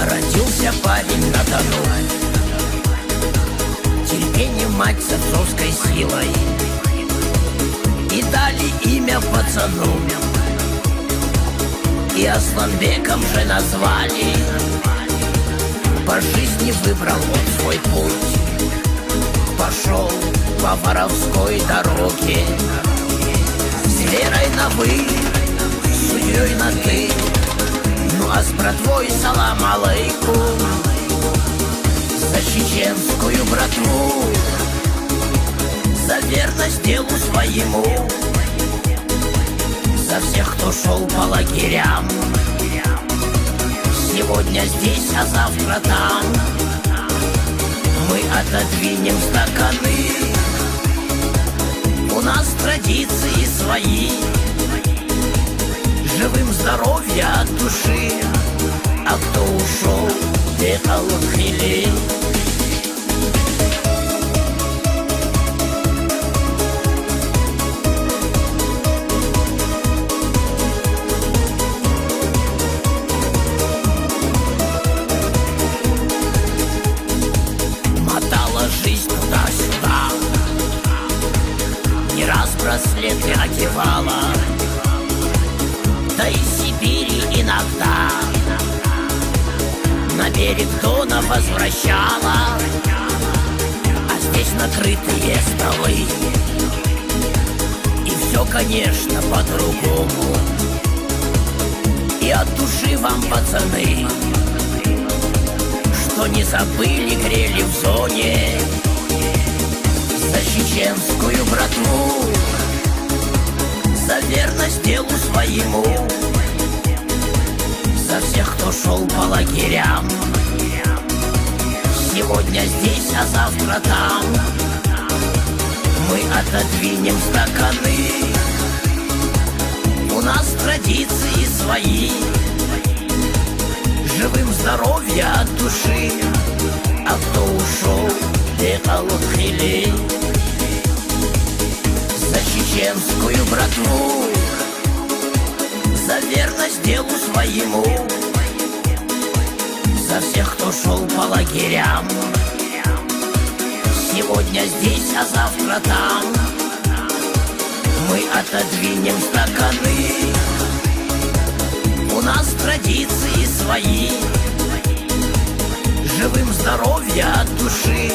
Родился парень на Дону, терпение мать с отцовской силой, и дали имя пацану, и Асланбеком же назвали. По жизни выбрал он свой путь, пошел по воровской дороге, с верой на «вы», с судьей на «ты». Ну а с братвой салам алейкум, за чеченскую братву, за верность делу своему, за всех, кто шел по лагерям. Сегодня здесь, а завтра там. Мы отодвинем стаканы, у нас традиции свои. Живым здоровья от души, а кто ушел, бегал в хили. Мотала жизнь туда-сюда, не раз браслеты одевала, да и Сибири иногда на берег Дона возвращала. А здесь накрытые столы, и все, конечно, по-другому. И от души вам, пацаны, что не забыли, грели в зоне, за чеченскую братву, за верность делу своему, за всех, кто шел по лагерям. Сегодня здесь, а завтра там. Мы отодвинем стаканы, у нас традиции свои. Живым здоровья от души, а кто ушел, бегал в хили. За чеченскую братву, за верность делу своему, за всех, кто шел по лагерям. Сегодня здесь, а завтра там. Мы отодвинем стаканы, у нас традиции свои. Живым здоровья от души,